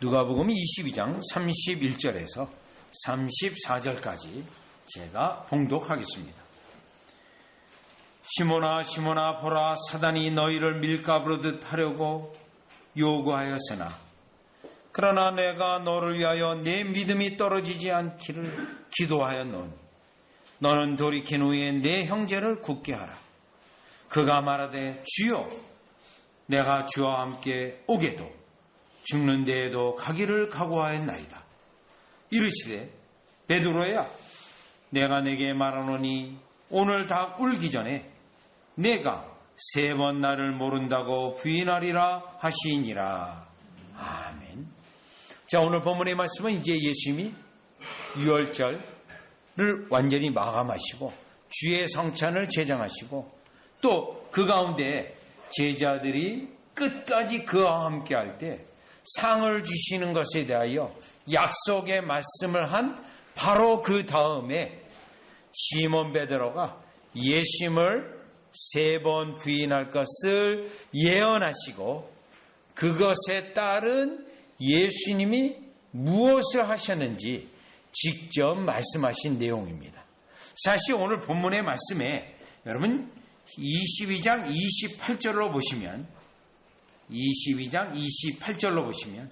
누가복음 22장 31절에서 34절까지 제가 봉독하겠습니다. 시몬아 시몬아 보라, 사단이 너희를 밀가부르듯 하려고 요구하였으나 그러나 내가 너를 위하여 내 믿음이 떨어지지 않기를 기도하였노니 너는 돌이킨 후에 내 형제를 굳게 하라. 그가 말하되 주여, 내가 주와 함께 오게도 죽는 데에도 가기를 각오하였나이다. 이르시되 베드로야, 내가 내게 말하노니 오늘 다 울기 전에 내가 3번 나를 모른다고 부인하리라 하시니라. 아멘. 자, 오늘 본문의 말씀은 이제 예수님이 유월절을 완전히 마감하시고 주의 성찬을 제정하시고 또 그 가운데 제자들이 끝까지 그와 함께 할 때 상을 주시는 것에 대하여 약속의 말씀을 한 바로 그 다음에 시몬 베드로가 예수님을 3번 부인할 것을 예언하시고 그것에 따른 예수님이 무엇을 하셨는지 직접 말씀하신 내용입니다. 사실 오늘 본문의 말씀에 여러분 22장 28절로 보시면 22장 28절로 보시면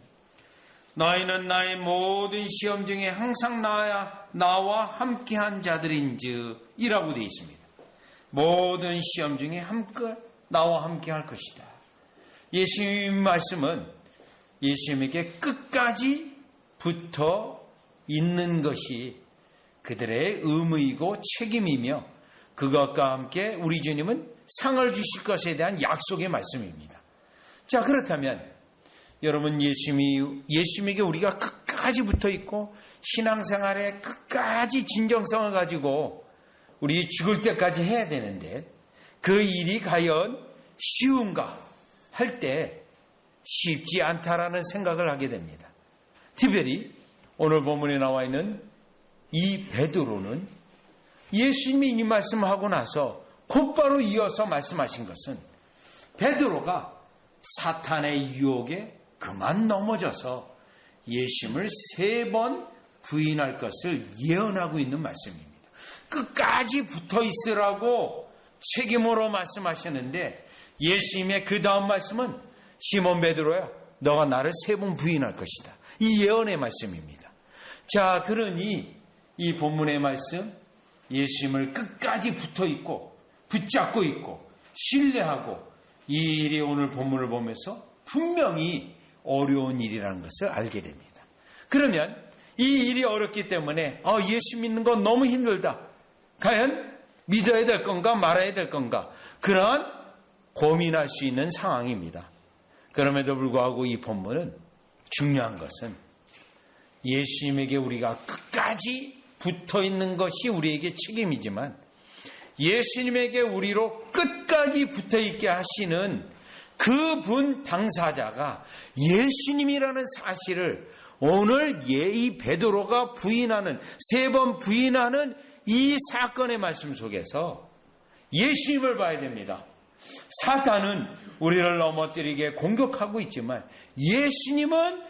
너희는 나의 모든 시험 중에 항상 나와 함께한 자들인즉 이라고 되어 있습니다. 모든 시험 중에 나와 함께할 것이다. 예수님 말씀은 예수님에게 끝까지 붙어 있는 것이 그들의 의무이고 책임이며 그것과 함께 우리 주님은 상을 주실 것에 대한 약속의 말씀입니다. 자, 그렇다면 여러분, 예수님에게 우리가 끝까지 붙어 있고 신앙생활에 끝까지 진정성을 가지고 우리 죽을 때까지 해야 되는데 그 일이 과연 쉬운가 할 때 쉽지 않다라는 생각을 하게 됩니다. 특별히 오늘 본문에 나와 있는 이 베드로는 예수님이 이 말씀을 하고 나서 곧바로 이어서 말씀하신 것은 베드로가 사탄의 유혹에 그만 넘어져서 예수님을 3번 부인할 것을 예언하고 있는 말씀입니다. 끝까지 붙어 있으라고 책임으로 말씀하셨는데 예수님의 그 다음 말씀은 시몬 베드로야, 너가 나를 3번 부인할 것이다. 이 예언의 말씀입니다. 자, 그러니 이 본문의 말씀, 예수님을 끝까지 붙어 있고 붙잡고 있고 신뢰하고 이 일이 오늘 본문을 보면서 분명히 어려운 일이라는 것을 알게 됩니다. 그러면 이 일이 어렵기 때문에 예수 믿는 건 너무 힘들다. 과연 믿어야 될 건가 말아야 될 건가, 그러한 고민할 수 있는 상황입니다. 그럼에도 불구하고 이 본문은 중요한 것은 예수님에게 우리가 끝까지 붙어 있는 것이 우리에게 책임이지만 예수님에게 우리로 끝까지 붙어 있게 하시는 그분 당사자가 예수님이라는 사실을 오늘 이 베드로가 부인하는 3번 부인하는 이 사건의 말씀 속에서 예수님을 봐야 됩니다. 사탄은 우리를 넘어뜨리게 공격하고 있지만 예수님은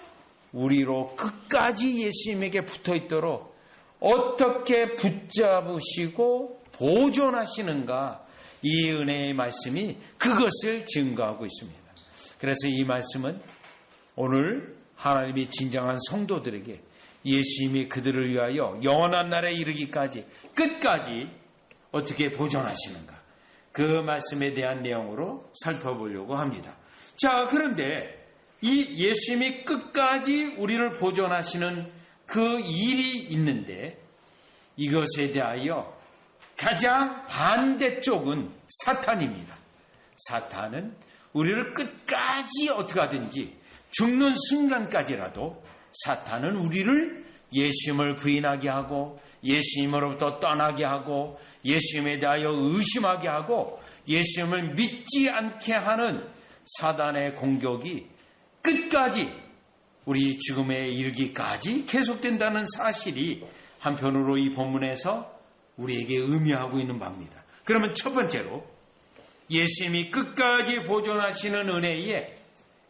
우리로 끝까지 예수님에게 붙어 있도록 어떻게 붙잡으시고 보존하시는가, 이 은혜의 말씀이 그것을 증거하고 있습니다. 그래서 이 말씀은 오늘 하나님이 진정한 성도들에게 예수님이 그들을 위하여 영원한 날에 이르기까지 끝까지 어떻게 보존하시는가, 그 말씀에 대한 내용으로 살펴보려고 합니다. 자, 그런데 이 예수님이 끝까지 우리를 보존하시는 그 일이 있는데 이것에 대하여 가장 반대쪽은 사탄입니다. 사탄은 우리를 끝까지 어떻게 하든지 죽는 순간까지라도 사탄은 우리를 예수님을 부인하게 하고 예수님으로부터 떠나게 하고 예수님에 대하여 의심하게 하고 예수님을 믿지 않게 하는 사단의 공격이 끝까지 우리 죽음에 이르기까지 계속된다는 사실이 한편으로 이 본문에서 우리에게 의미하고 있는 바입니다. 그러면 첫 번째로 예수님이 끝까지 보존하시는 은혜에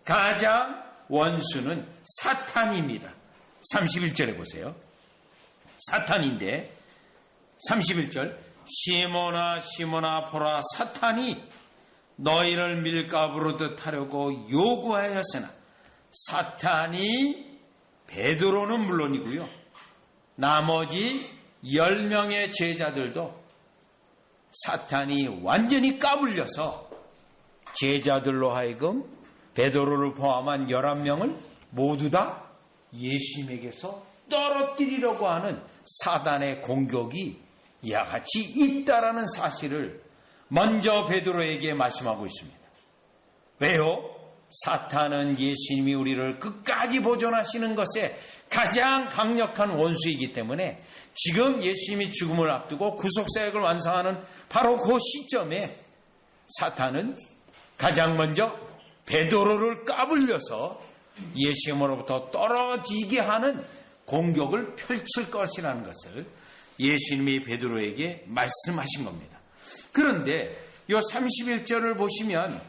가장 원수는 사탄입니다. 31절에 보세요. 사탄인데 31절 시몬아 시몬아 보라 사탄이 너희를 밀가부로 뜻하려고 요구하였으나 사탄이 베드로는 물론이고요. 나머지 10명의 제자들도 사탄이 완전히 까불려서 제자들로 하여금 베드로를 포함한 11명을 모두 다 예수님에게서 떨어뜨리려고 하는 사단의 공격이 이와 같이 있다라는 사실을 먼저 베드로에게 말씀하고 있습니다. 왜요? 사탄은 예수님이 우리를 끝까지 보존하시는 것에 가장 강력한 원수이기 때문에 지금 예수님이 죽음을 앞두고 구속사역을 완성하는 바로 그 시점에 사탄은 가장 먼저 베드로를 까불려서 예수님으로부터 떨어지게 하는 공격을 펼칠 것이라는 것을 예수님이 베드로에게 말씀하신 겁니다. 그런데 이 31절을 보시면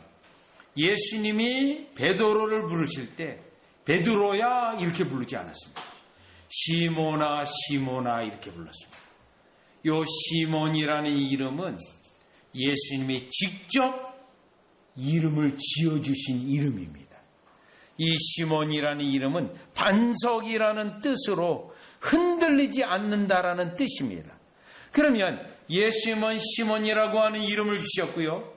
예수님이 베드로를 부르실 때 베드로야 이렇게 부르지 않았습니다. 시몬아 시몬아 이렇게 불렀습니다. 이 시몬이라는 이름은 예수님이 직접 이름을 지어주신 이름입니다. 이 시몬이라는 이름은 반석이라는 뜻으로 흔들리지 않는다라는 뜻입니다. 그러면 예수님은 시몬이라고 하는 이름을 주셨고요.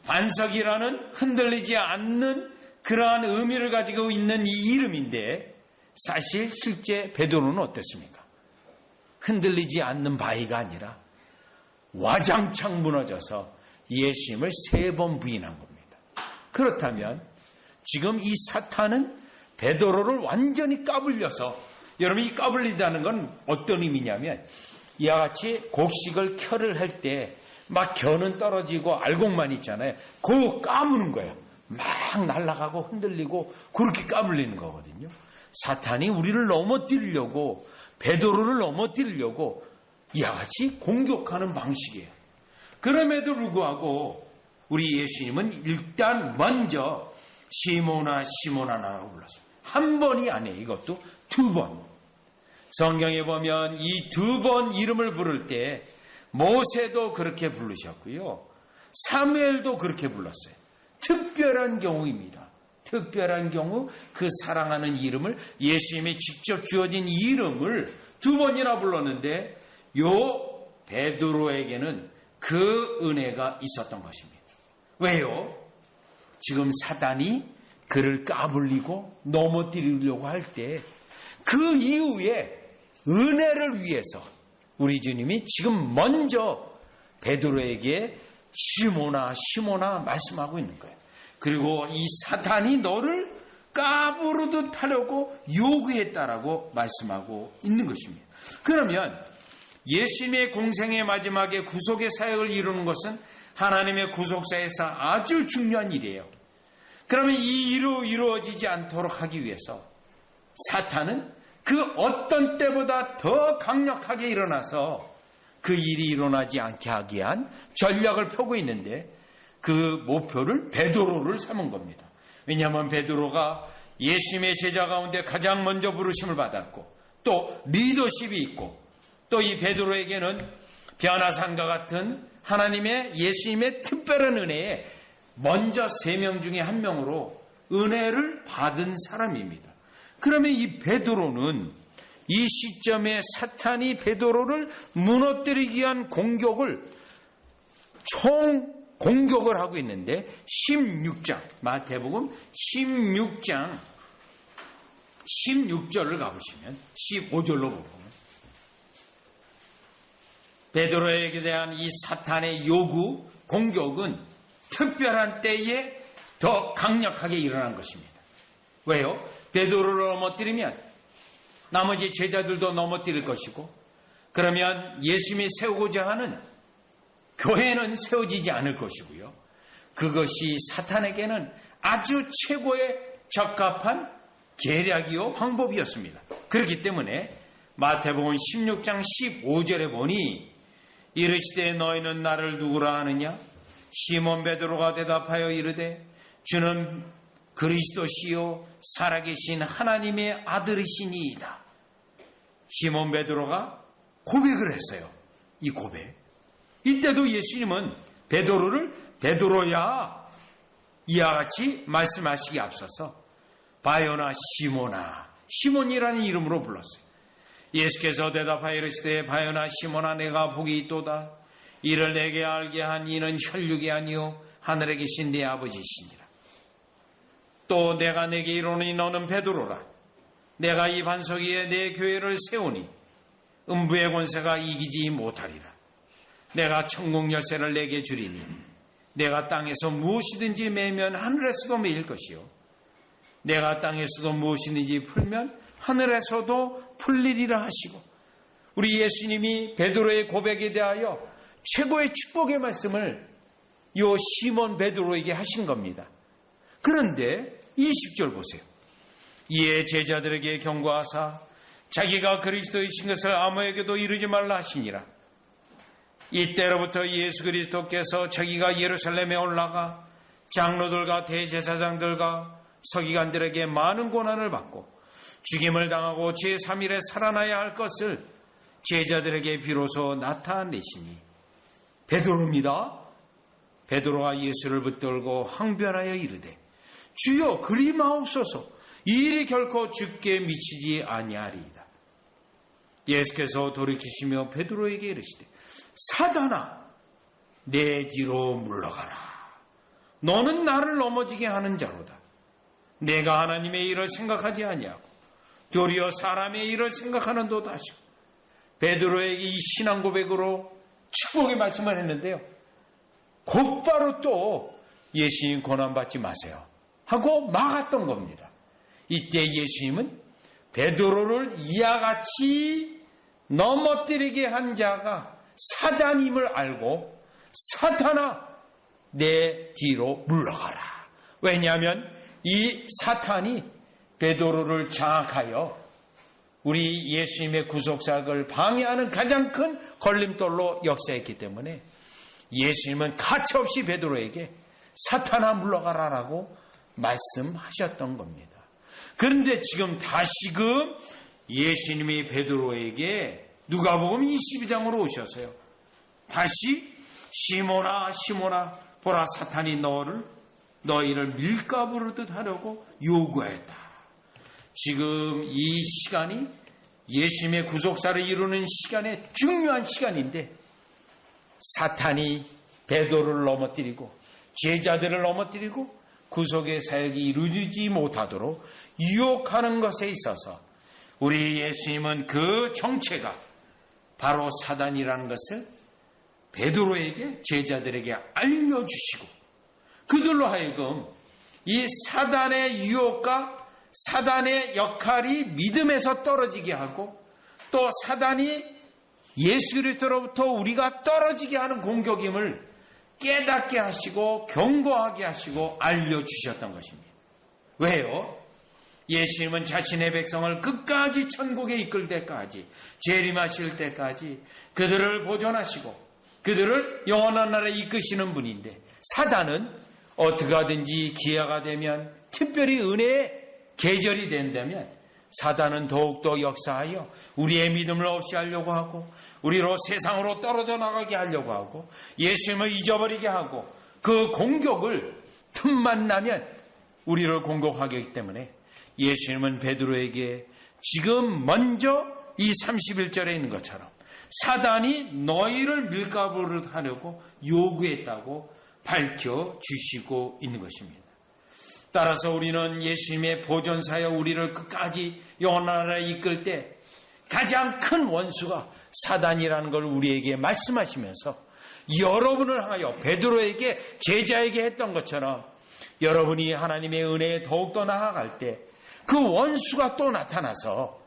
반석이라는 흔들리지 않는 그러한 의미를 가지고 있는 이 이름인데 사실 실제 베드로는 어떻습니까? 흔들리지 않는 바위가 아니라 와장창 무너져서 예수님을 3번 부인한 겁니다. 그렇다면 지금 이 사탄은 베드로를 완전히 까불려서 여러분 이 까불리다는 건 어떤 의미냐면 이와 같이 곡식을 켜를 할 때 막 겨는 떨어지고 알곡만 있잖아요. 그거 까무는 거예요. 막 날아가고 흔들리고 그렇게 까불리는 거거든요. 사탄이 우리를 넘어뜨리려고 베드로를 넘어뜨리려고 이와 같이 공격하는 방식이에요. 그럼에도 불구하고 우리 예수님은 일단 먼저 시몬아 시몬아라고 불렀어요. 한 번이 아니에요. 이것도 2번. 성경에 보면 이 2번 이름을 부를 때 모세도 그렇게 부르셨고요. 사무엘도 그렇게 불렀어요. 특별한 경우입니다. 특별한 경우 그 사랑하는 이름을 예수님이 직접 주어진 이름을 2번이나 불렀는데 요 베드로에게는 그 은혜가 있었던 것입니다. 왜요? 지금 사단이 그를 까불리고 넘어뜨리려고 할 때 그 이후에 은혜를 위해서 우리 주님이 지금 먼저 베드로에게 시몬아 시몬아 말씀하고 있는 거예요. 그리고 이 사탄이 너를 까부르듯 하려고 요구했다라고 말씀하고 있는 것입니다. 그러면 예수님의 공생의 마지막에 구속의 사역을 이루는 것은 하나님의 구속사에서 아주 중요한 일이에요. 그러면 이 일이 이루어지지 않도록 하기 위해서 사탄은 그 어떤 때보다 더 강력하게 일어나서 그 일이 일어나지 않게 하기 위한 전략을 펴고 있는데 그 목표를 베드로를 삼은 겁니다. 왜냐하면 베드로가 예수님의 제자 가운데 가장 먼저 부르심을 받았고 또 리더십이 있고 또 이 베드로에게는 변화산과 같은 하나님의 예수님의 특별한 은혜에 먼저 3명 중에 1명으로 은혜를 받은 사람입니다. 그러면 이 베드로는 이 시점에 사탄이 베드로를 무너뜨리기 위한 공격을 총 공격을 하고 있는데 16장 마태복음 16장 16절을 가보시면 15절로 보면 베드로에게 대한 이 사탄의 요구 공격은 특별한 때에 더 강력하게 일어난 것입니다. 왜요? 베드로를 넘어뜨리면 나머지 제자들도 넘어뜨릴 것이고 그러면 예수님이 세우고자 하는 교회는 세워지지 않을 것이고요. 그것이 사탄에게는 아주 최고의 적합한 계략이요 방법이었습니다. 그렇기 때문에 마태복음 16장 15절에 보니 이르시되 너희는 나를 누구라 하느냐? 시몬 베드로가 대답하여 이르되 주는 그리스도시요 살아계신 하나님의 아들이시니이다. 시몬 베드로가 고백을 했어요. 이 고백. 이때도 예수님은 베드로를 베드로야 이와 같이 말씀하시기 앞서서 바요나 시몬아, 시몬이라는 이름으로 불렀어요. 예수께서 대답하여 이르시되 바요나 시몬아 내가 복이 있도다. 이를 내게 알게 한 이는 혈육이 아니요 하늘에 계신 네 아버지시니라. 또 내가 내게 이르노니 너는 베드로라. 내가 이 반석 위에 내 교회를 세우니 음부의 권세가 이기지 못하리라. 내가 천국 열쇠를 내게 주리니 내가 땅에서 무엇이든지 매면 하늘에서도 매일 것이요 내가 땅에서도 무엇이든지 풀면 하늘에서도 풀리리라 하시고, 우리 예수님이 베드로의 고백에 대하여 최고의 축복의 말씀을 요 시몬 베드로에게 하신 겁니다. 그런데 20절 보세요. 이에 제자들에게 경고하사 자기가 그리스도이신 것을 아무에게도 이르지 말라 하시니라. 이때로부터 예수 그리스도께서 자기가 예루살렘에 올라가 장로들과 대제사장들과 서기관들에게 많은 고난을 받고 죽임을 당하고 제3일에 살아나야 할 것을 제자들에게 비로소 나타내시니, 베드로입니다. 베드로가 예수를 붙들고 항변하여 이르되 주여 그리 마옵소서, 이 일이 결코 죽게 미치지 아니하리이다. 예수께서 돌이키시며 베드로에게 이르시되 사단아 내 뒤로 물러가라. 너는 나를 넘어지게 하는 자로다. 내가 하나님의 일을 생각하지 아니하고 도리어 사람의 일을 생각하는도다 하시고, 베드로에게 이 신앙 고백으로 축복의 말씀을 했는데요, 곧바로 또 예수님 고난받지 마세요 하고 막았던 겁니다. 이때 예수님은 베드로를 이와 같이 넘어뜨리게 한 자가 사단임을 알고 사탄아 내 뒤로 물러가라. 왜냐하면 이 사탄이 베드로를 장악하여 우리 예수님의 구속사역을 방해하는 가장 큰 걸림돌로 역사했기 때문에 예수님은 가차없이 베드로에게 사탄아 물러가라라고 말씀하셨던 겁니다. 그런데 지금 다시금 예수님이 베드로에게 누가복음 22장으로 오셔서요, 다시 시몬아 시몬아 보라 사탄이 너희를 밀가부르듯 하려고 요구했다. 지금 이 시간이 예수님의 구속사를 이루는 시간에 중요한 시간인데, 사탄이 베드로를 넘어뜨리고 제자들을 넘어뜨리고 구속의 사역이 이루어지지 못하도록 유혹하는 것에 있어서 우리 예수님은 그 정체가 바로 사단이라는 것을 베드로에게, 제자들에게 알려주시고, 그들로 하여금 이 사단의 유혹과 사단의 역할이 믿음에서 떨어지게 하고, 또 사단이 예수 그리스도로부터 우리가 떨어지게 하는 공격임을 깨닫게 하시고 경고하게 하시고 알려주셨던 것입니다. 왜요? 예수님은 자신의 백성을 끝까지 천국에 이끌 때까지, 재림하실 때까지 그들을 보존하시고 그들을 영원한 나라에 이끄시는 분인데, 사단은 어떻게 하든지 기회가 되면, 특별히 은혜의 계절이 된다면 사단은 더욱더 역사하여 우리의 믿음을 없이 하려고 하고, 우리로 세상으로 떨어져 나가게 하려고 하고, 예수님을 잊어버리게 하고, 그 공격을 틈만 나면 우리를 공격하기 때문에 예수님은 베드로에게 지금 먼저 이 31절에 있는 것처럼 사단이 너희를 밀가부르듯 하려고 요구했다고 밝혀주시고 있는 것입니다. 따라서 우리는 예수님의 보존사여 우리를 끝까지 영원한 나라에 이끌 때 가장 큰 원수가 사단이라는 걸 우리에게 말씀하시면서, 여러분을 향하여 베드로에게, 제자에게 했던 것처럼 여러분이 하나님의 은혜에 더욱더 나아갈 때 그 원수가 또 나타나서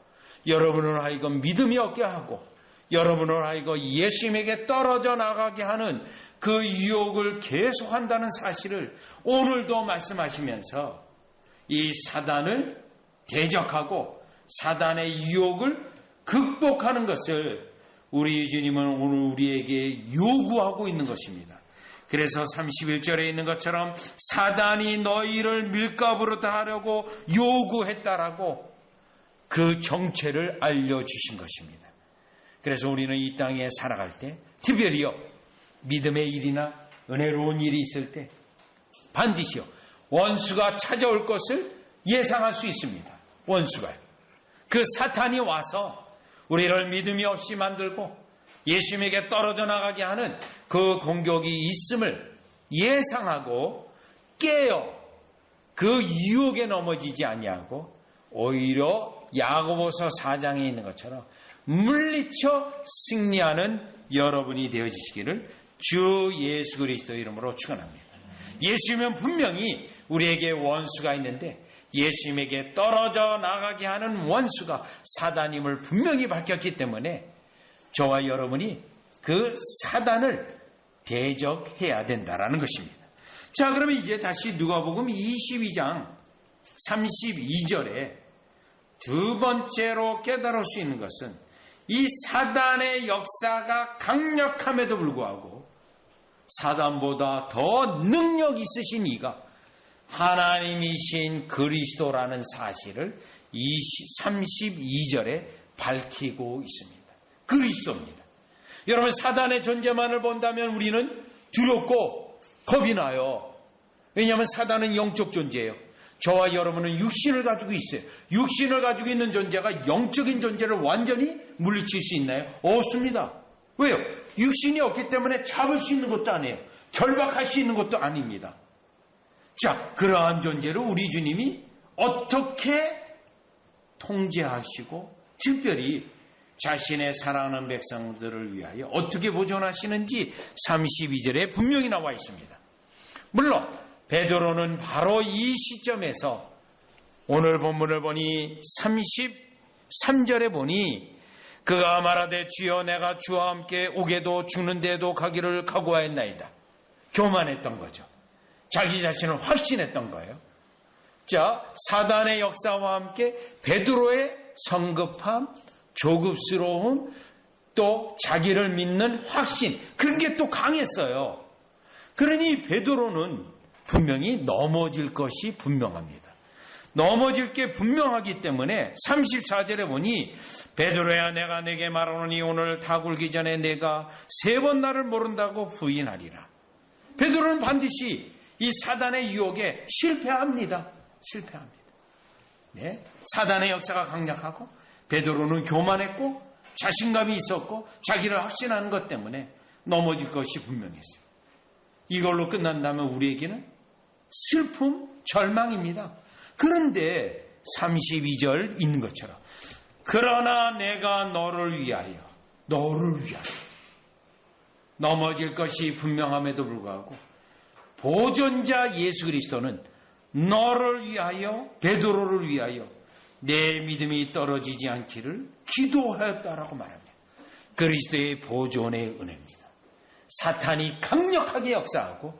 여러분을 하여금 믿음이 없게 하고 여러분을 하여금 예수님에게 떨어져 나가게 하는 그 유혹을 계속한다는 사실을 오늘도 말씀하시면서 이 사단을 대적하고 사단의 유혹을 극복하는 것을 우리 주님은 오늘 우리에게 요구하고 있는 것입니다. 그래서 31절에 있는 것처럼 사단이 너희를 밀가부로 하려고 요구했다라고 그 정체를 알려주신 것입니다. 그래서 우리는 이 땅에 살아갈 때 특별히요, 믿음의 일이나 은혜로운 일이 있을 때 반드시요, 원수가 찾아올 것을 예상할 수 있습니다. 원수가요. 그 사탄이 와서 우리를 믿음이 없이 만들고 예수님에게 떨어져 나가게 하는 그 공격이 있음을 예상하고 깨어 그 유혹에 넘어지지 아니하고 오히려 야고보서 4장에 있는 것처럼 물리쳐 승리하는 여러분이 되어지시기를 주 예수 그리스도의 이름으로 축원합니다. 예수님은 분명히 우리에게 원수가 있는데 예수님에게 떨어져 나가게 하는 원수가 사단임을 분명히 밝혔기 때문에 저와 여러분이 그 사단을 대적해야 된다라는 것입니다. 자, 그러면 이제 다시 누가복음 22장 32절에 두 번째로 깨달을 수 있는 것은 이 사단의 역사가 강력함에도 불구하고 사단보다 더 능력 있으신 이가 하나님이신 그리스도라는 사실을 32절에 밝히고 있습니다. 그리스도입니다. 여러분, 사단의 존재만을 본다면 우리는 두렵고 겁이 나요. 왜냐하면 사단은 영적 존재예요. 저와 여러분은 육신을 가지고 있어요. 육신을 가지고 있는 존재가 영적인 존재를 완전히 물리칠 수 있나요? 없습니다. 왜요? 육신이 없기 때문에 잡을 수 있는 것도 아니에요. 결박할 수 있는 것도 아닙니다. 자, 그러한 존재를 우리 주님이 어떻게 통제하시고 특별히 자신의 사랑하는 백성들을 위하여 어떻게 보존하시는지 32절에 분명히 나와 있습니다. 물론 베드로는 바로 이 시점에서 오늘 본문을 보니 33절에 보니 그가 말하되 주여 내가 주와 함께 오게도 죽는데도 가기를 각오하였나이다. 교만했던 거죠. 자기 자신을 확신했던 거예요. 자, 사단의 역사와 함께 베드로의 성급함, 조급스러움, 또 자기를 믿는 확신, 그런 게 또 강했어요. 그러니 베드로는 분명히 넘어질 것이 분명합니다. 넘어질 게 분명하기 때문에 34절에 보니 베드로야 내가 내게 말하노니 오늘 다 굴기 전에 내가 3번 나를 모른다고 부인하리라. 베드로는 반드시 이 사단의 유혹에 실패합니다. 네? 사단의 역사가 강력하고 베드로는 교만했고 자신감이 있었고 자기를 확신하는 것 때문에 넘어질 것이 분명했어요. 이걸로 끝난다면 우리에게는 슬픔, 절망입니다. 그런데 32절 있는 것처럼 그러나 내가 너를 위하여 넘어질 것이 분명함에도 불구하고 보존자 예수 그리스도는 너를 위하여, 베드로를 위하여 내 믿음이 떨어지지 않기를 기도하였다라고 말합니다. 그리스도의 보존의 은혜입니다. 사탄이 강력하게 역사하고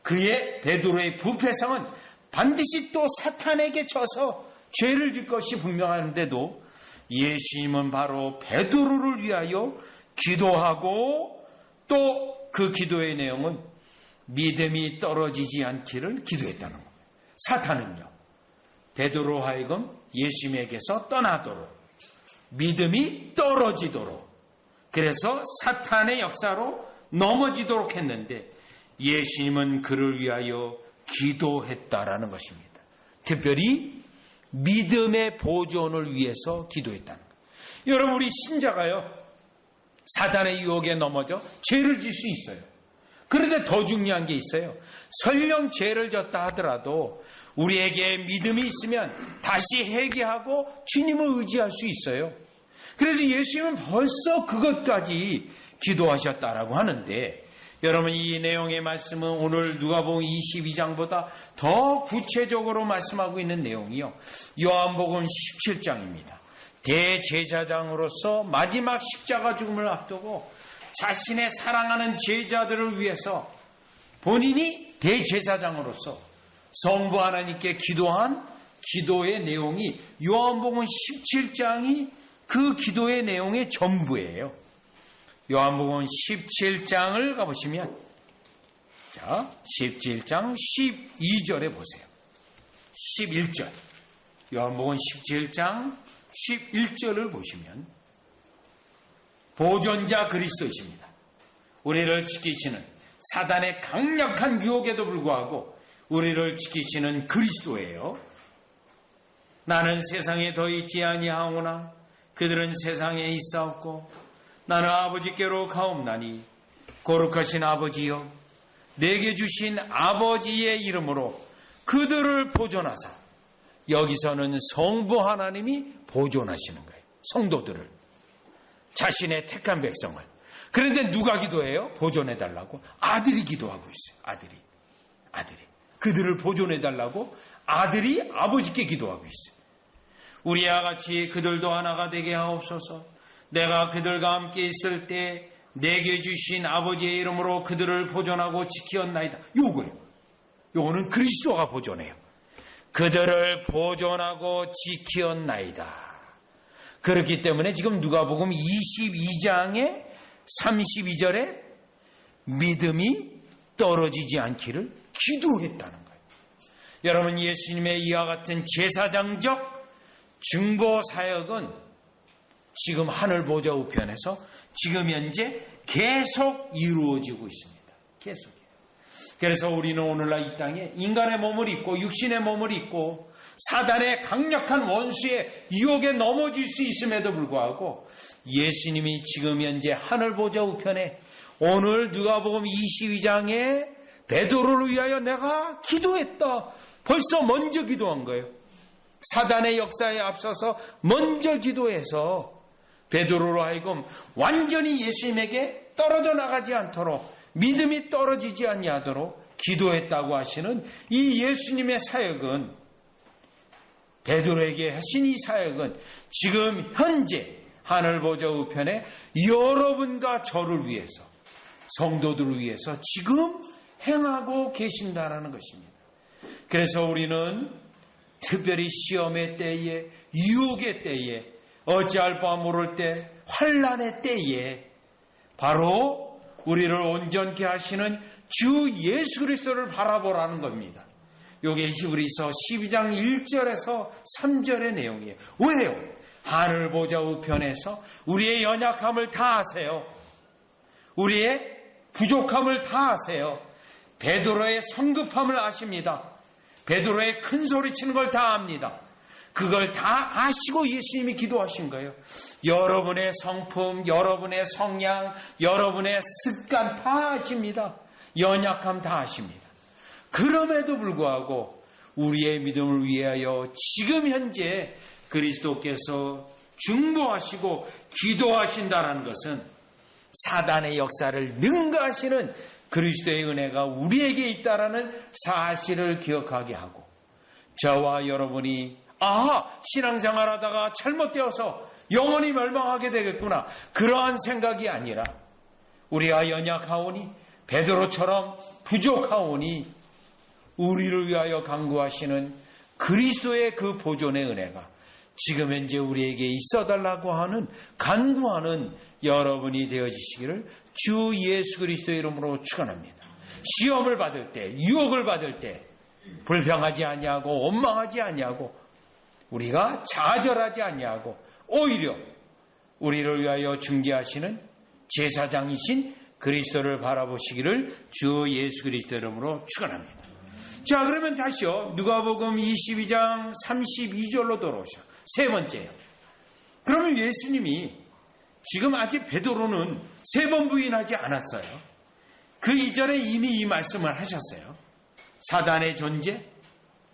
그의 베드로의 부패성은 반드시 또 사탄에게 져서 죄를 질 것이 분명한데도 예수님은 바로 베드로를 위하여 기도하고 또 그 기도의 내용은 믿음이 떨어지지 않기를 기도했다는 겁니다. 사탄은요, 베드로 하여금 예수님에게서 떠나도록 믿음이 떨어지도록 그래서 사탄의 역사로 넘어지도록 했는데 예수님은 그를 위하여 기도했다라는 것입니다. 특별히 믿음의 보존을 위해서 기도했다는 거예요. 여러분, 우리 신자가요, 사단의 유혹에 넘어져 죄를 질 수 있어요. 그런데 더 중요한 게 있어요. 설령 죄를 졌다 하더라도 우리에게 믿음이 있으면 다시 회개하고 주님을 의지할 수 있어요. 그래서 예수님은 벌써 그것까지 기도하셨다라고 하는데 여러분, 이 내용의 말씀은 오늘 누가복음 22장보다 더 구체적으로 말씀하고 있는 내용이요, 요한복음 17장입니다. 대제사장으로서 마지막 십자가 죽음을 앞두고 자신의 사랑하는 제자들을 위해서 본인이 대제사장으로서 성부 하나님께 기도한 기도의 내용이 요한복음 17장이 그 기도의 내용의 전부예요. 요한복음 17장을 가보시면 자, 17장 12절에 보세요. 11절. 요한복음 17장 11절을 보시면 보존자 그리스도이십니다. 우리를 지키시는 사단의 강력한 유혹에도 불구하고 우리를 지키시는 그리스도예요. 나는 세상에 더 있지 아니하오나 그들은 세상에 있사옵고 나는 아버지께로 가옵나니 거룩하신 아버지여 내게 주신 아버지의 이름으로 그들을 보존하사. 여기서는 성부 하나님이 보존하시는 거예요. 성도들을, 자신의 택한 백성을. 그런데 누가 기도해요? 보존해달라고? 아들이 기도하고 있어요. 아들이 그들을 보존해달라고 아들이 아버지께 기도하고 있어요. 우리와 같이 그들도 하나가 되게 하옵소서. 내가 그들과 함께 있을 때 내게 주신 아버지의 이름으로 그들을 보존하고 지키었나이다. 요거는 그리스도가 보존해요. 그들을 보존하고 지키었나이다. 그렇기 때문에 지금 누가복음 22장의 32절에 믿음이 떨어지지 않기를 기도했다는 거예요. 여러분, 예수님의 이와 같은 제사장적 증거 사역은 지금 하늘 보좌 우편에서 지금 현재 계속 이루어지고 있습니다. 계속이에요. 그래서 우리는 오늘날 이 땅에 인간의 몸을 입고 육신의 몸을 입고 사단의 강력한 원수의 유혹에 넘어질 수 있음에도 불구하고 예수님이 지금 현재 하늘 보좌 우편에 오늘 누가복음 22장에 베드로를 위하여 내가 기도했다. 벌써 먼저 기도한 거예요. 사단의 역사에 앞서서 먼저 기도해서 베드로로 하여금 완전히 예수님에게 떨어져 나가지 않도록 믿음이 떨어지지 아니하도록 기도했다고 하시는 이 예수님의 사역은, 베드로에게 하신 이 사역은 지금 현재 하늘 보좌 우편에 여러분과 저를 위해서, 성도들을 위해서 지금 행하고 계신다라는 것입니다. 그래서 우리는 특별히 시험의 때에, 유혹의 때에, 어찌할 바 모를 때, 환난의 때에 바로 우리를 온전케 하시는 주 예수 그리스도를 바라보라는 겁니다. 이게 히브리서 12장 1절에서 3절의 내용이에요. 왜요? 하늘 보좌 우편에서 우리의 연약함을 다 아세요. 우리의 부족함을 다 아세요. 베드로의 성급함을 아십니다. 베드로의 큰 소리 치는 걸 다 압니다. 그걸 다 아시고 예수님이 기도하신 거예요. 여러분의 성품, 여러분의 성향, 여러분의 습관 다 아십니다. 연약함 다 아십니다. 그럼에도 불구하고 우리의 믿음을 위하여 지금 현재 그리스도께서 중보하시고 기도하신다는 것은 사단의 역사를 능가하시는 그리스도의 은혜가 우리에게 있다라는 사실을 기억하게 하고, 저와 여러분이 신앙생활하다가 잘못되어서 영원히 멸망하게 되겠구나, 그러한 생각이 아니라 우리가 연약하오니 베드로처럼 부족하오니 우리를 위하여 간구하시는 그리스도의 그 보존의 은혜가 지금 현재 우리에게 있어달라고 하는 간구하는 여러분이 되어지시기를 주 예수 그리스도의 이름으로 축원합니다. 시험을 받을 때, 유혹을 받을 때 불평하지 아니하고 원망하지 아니하고 우리가 좌절하지 아니하고 오히려 우리를 위하여 중재하시는 제사장이신 그리스도를 바라보시기를 주 예수 그리스도 이름으로 축원합니다. 자, 그러면 다시요. 누가복음 22장 32절로 돌아오셔. 세 번째요. 그러면 예수님이 지금 아직 베드로는 3번 부인하지 않았어요. 그 이전에 이미 이 말씀을 하셨어요. 사단의 존재,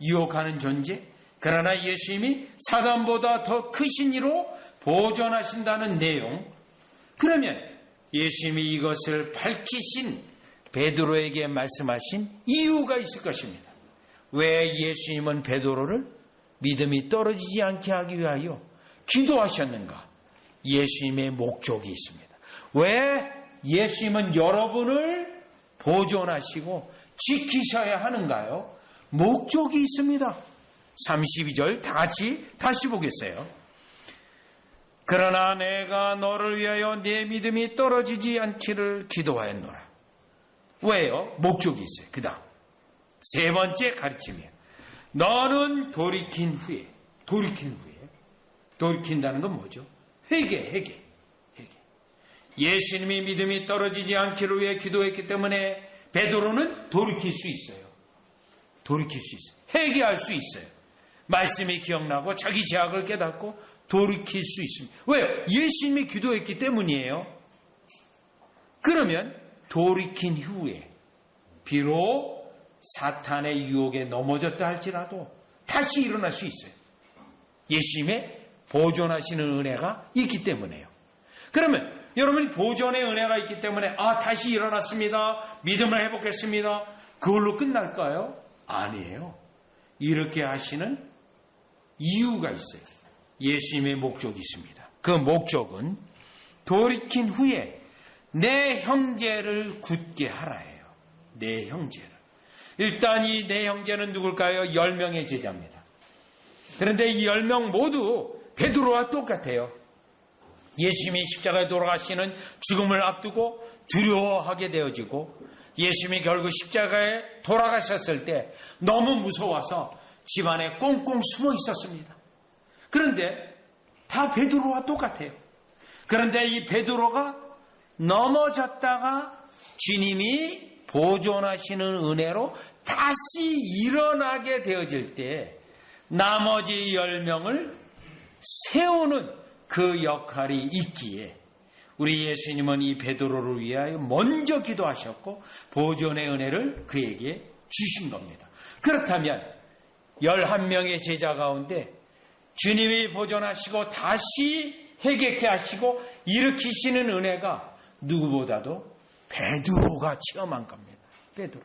유혹하는 존재, 그러나 예수님이 사단보다 더 크신 이로 보존하신다는 내용. 그러면 예수님이 이것을 밝히신 베드로에게 말씀하신 이유가 있을 것입니다. 왜 예수님은 베드로를 믿음이 떨어지지 않게 하기 위하여 기도하셨는가? 예수님의 목적이 있습니다. 왜 예수님은 여러분을 보존하시고 지키셔야 하는가요? 목적이 있습니다. 32절 다시 보겠어요. 그러나 내가 너를 위하여 내 믿음이 떨어지지 않기를 기도하였노라. 왜요? 목적이 있어요. 그 다음 세 번째 가르침이에요. 너는 돌이킨다는 건 뭐죠? 회개. 예수님이 믿음이 떨어지지 않기를 위해 기도했기 때문에 베드로는 돌이킬 수 있어요. 회개할 수 있어요. 말씀이 기억나고 자기 죄악을 깨닫고 돌이킬 수 있습니다. 왜요? 예수님이 기도했기 때문이에요. 그러면 돌이킨 후에 비록 사탄의 유혹에 넘어졌다 할지라도 다시 일어날 수 있어요. 예수님의 보존하시는 은혜가 있기 때문에요. 그러면 여러분 보존의 은혜가 있기 때문에 다시 일어났습니다. 믿음을 회복했습니다. 그걸로 끝날까요? 아니에요. 이렇게 하시는 이유가 있어요. 예수님의 목적이 있습니다. 그 목적은 돌이킨 후에 내 형제를 굳게 하라예요. 내 형제를. 일단 이 내 형제는 누굴까요? 10명의 제자입니다. 그런데 이 10명 모두 베드로와 똑같아요. 예수님이 십자가에 돌아가시는 죽음을 앞두고 두려워하게 되어지고 예수님이 결국 십자가에 돌아가셨을 때 너무 무서워서 집안에 꽁꽁 숨어 있었습니다. 그런데 다 베드로와 똑같아요. 그런데 이 베드로가 넘어졌다가 주님이 보존하시는 은혜로 다시 일어나게 되어질 때 나머지 10명을 세우는 그 역할이 있기에 우리 예수님은 이 베드로를 위하여 먼저 기도하셨고 보존의 은혜를 그에게 주신 겁니다. 그렇다면 11명의 제자 가운데 주님이 보존하시고 다시 회개케 하시고 일으키시는 은혜가 누구보다도 베드로가 체험한 겁니다. 베드로.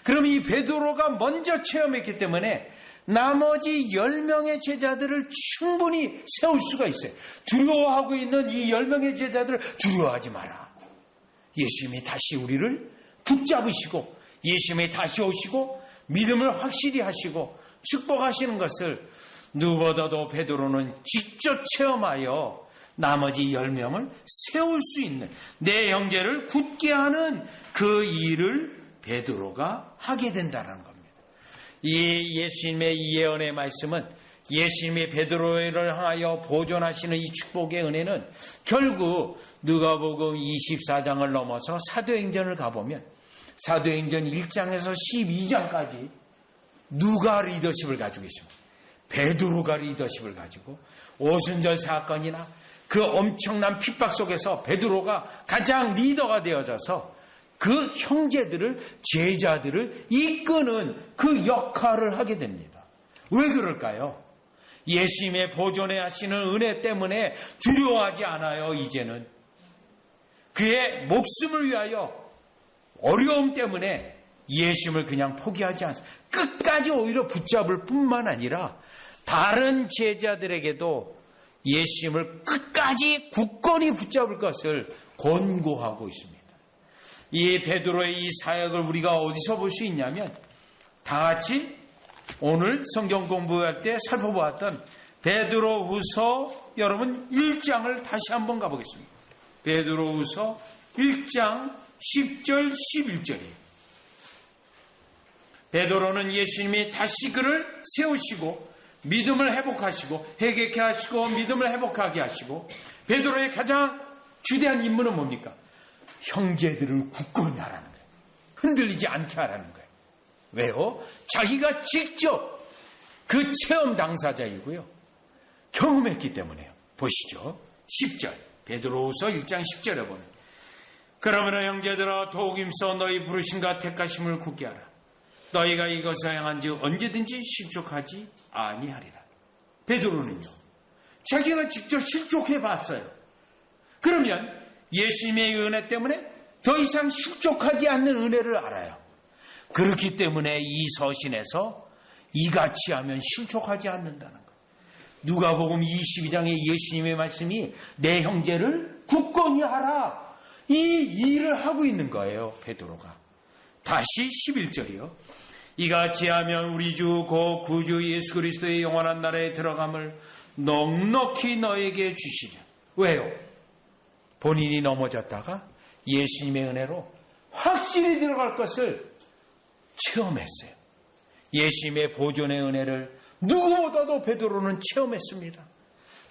그럼 이 베드로가 먼저 체험했기 때문에 나머지 10명의 제자들을 충분히 세울 수가 있어요. 두려워하고 있는 이 10명의 제자들을 두려워하지 마라. 예수님이 다시 우리를 붙잡으시고 예수님이 다시 오시고 믿음을 확실히 하시고 축복하시는 것을 누구보다도 베드로는 직접 체험하여 나머지 10명을 세울 수 있는 내 형제를 굳게 하는 그 일을 베드로가 하게 된다는 겁니다. 이 예수님의 이 예언의 말씀은 예수님이 베드로를 향하여 보존하시는 이 축복의 은혜는 결국 누가복음 24장을 넘어서 사도행전을 가보면 사도행전 1장에서 12장까지 누가 리더십을 가지고 있습니다. 베드로가 리더십을 가지고 오순절 사건이나 그 엄청난 핍박 속에서 베드로가 가장 리더가 되어져서 그 형제들을 제자들을 이끄는 그 역할을 하게 됩니다. 왜 그럴까요? 예수님의 보존해 하시는 은혜 때문에 두려워하지 않아요. 이제는 그의 목숨을 위하여 어려움 때문에 예수님을 그냥 포기하지 않습니다. 끝까지 오히려 붙잡을 뿐만 아니라 다른 제자들에게도 예수님을 끝까지 굳건히 붙잡을 것을 권고하고 있습니다. 이 베드로의 이 사역을 우리가 어디서 볼 수 있냐면 다 같이 오늘 성경 공부할 때 살펴보았던 베드로후서 여러분 1장을 다시 한번 가보겠습니다. 베드로후서 1장 10절 11절이에요. 베드로는 예수님이 다시 그를 세우시고 믿음을 회복하시고 회개케 하시고 믿음을 회복하게 하시고 베드로의 가장 주대한 임무는 뭡니까? 형제들을 굳건히 하라는 거예요. 흔들리지 않게 하라는 거예요. 왜요? 자기가 직접 그 체험 당사자이고요. 경험했기 때문에요. 보시죠. 10절 베드로후서 1장 10절에 보면 그러므로 형제들아 더욱 힘써 너희 부르심과 택하심을 굳게 하라. 너희가 이것을 행한즉 언제든지 실족하지 아니하리라. 베드로는요. 자기가 직접 실족해 봤어요. 그러면 예수님의 은혜 때문에 더 이상 실족하지 않는 은혜를 알아요. 그렇기 때문에 이 서신에서 이같이 하면 실족하지 않는다는 거예요. 누가복음 22장의 예수님의 말씀이 내 형제를 굳건히 하라. 이 일을 하고 있는 거예요. 베드로가. 다시 11절이요. 이같이 하면 우리 주 곧 구주 예수 그리스도의 영원한 나라에 들어감을 넉넉히 너에게 주시랴. 왜요? 본인이 넘어졌다가 예수님의 은혜로 확실히 들어갈 것을 체험했어요. 예수님의 보존의 은혜를 누구보다도 베드로는 체험했습니다.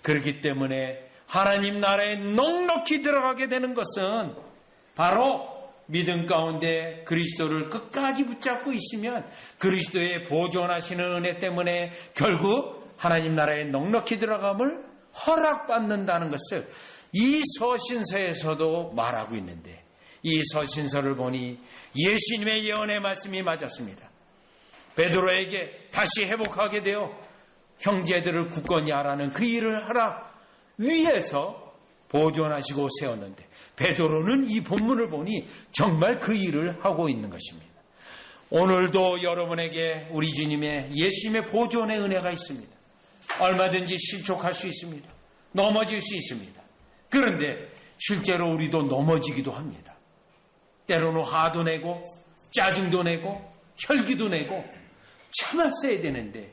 그렇기 때문에 하나님 나라에 넉넉히 들어가게 되는 것은 바로 믿음 가운데 그리스도를 끝까지 붙잡고 있으면 그리스도의 보존하시는 은혜 때문에 결국 하나님 나라에 넉넉히 들어감을 허락받는다는 것을 이 서신서에서도 말하고 있는데, 이 서신서를 보니 예수님의 예언의 말씀이 맞았습니다. 베드로에게 다시 회복하게 되어 형제들을 굳건히 하라는 그 일을 하라 위해서 보존하시고 세웠는데, 베드로는 이 본문을 보니 정말 그 일을 하고 있는 것입니다. 오늘도 여러분에게 우리 주님의 예수님의 보존의 은혜가 있습니다. 얼마든지 실족할 수 있습니다. 넘어질 수 있습니다. 그런데 실제로 우리도 넘어지기도 합니다. 때로는 화도 내고 짜증도 내고 혈기도 내고 참았어야 되는데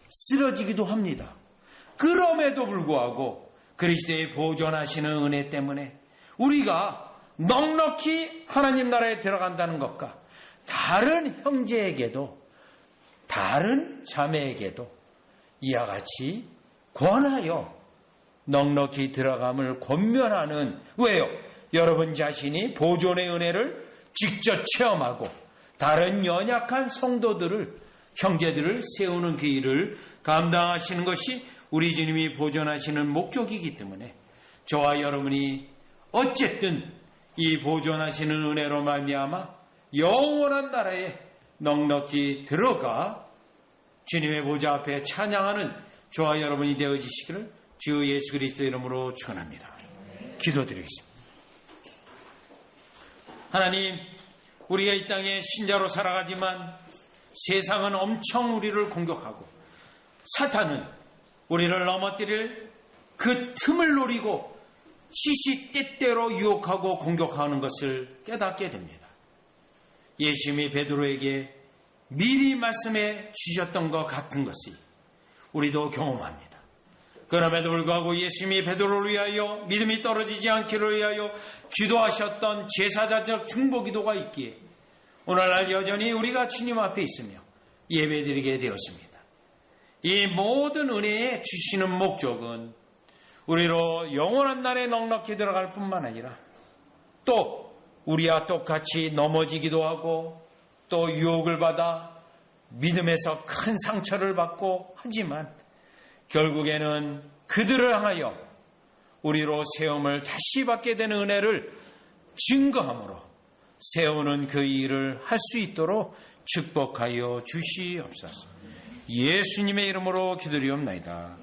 쓰러지기도 합니다. 그럼에도 불구하고 그리스도의 보존하시는 은혜 때문에 우리가 넉넉히 하나님 나라에 들어간다는 것과 다른 형제에게도 다른 자매에게도 이와 같이 권하여 넉넉히 들어감을 권면하는, 왜요? 여러분 자신이 보존의 은혜를 직접 체험하고 다른 연약한 성도들을, 형제들을 세우는 그 일을 감당하시는 것이 우리 주님이 보존하시는 목적이기 때문에 저와 여러분이 어쨌든 이 보존하시는 은혜로 말미암아 영원한 나라에 넉넉히 들어가 주님의 보좌 앞에 찬양하는 저와 여러분이 되어지시기를 주 예수 그리스도 이름으로 축원합니다. 기도드리겠습니다. 하나님, 우리가 이 땅에 신자로 살아가지만 세상은 엄청 우리를 공격하고 사탄은 우리를 넘어뜨릴 그 틈을 노리고 시시때때로 유혹하고 공격하는 것을 깨닫게 됩니다. 예수님이 베드로에게 미리 말씀해 주셨던 것 같은 것이 우리도 경험합니다. 그럼에도 불구하고 예수님이 베드로를 위하여 믿음이 떨어지지 않기를 위하여 기도하셨던 제사자적 중보기도가 있기에 오늘날 여전히 우리가 주님 앞에 있으며 예배드리게 되었습니다. 이 모든 은혜에 주시는 목적은 우리로 영원한 날에 넉넉히 들어갈 뿐만 아니라 또 우리와 똑같이 넘어지기도 하고 또 유혹을 받아 믿음에서 큰 상처를 받고 하지만 결국에는 그들을 향하여 우리로 세움을 다시 받게 되는 은혜를 증거함으로 세우는 그 일을 할 수 있도록 축복하여 주시옵소서. 예수님의 이름으로 기도리옵나이다.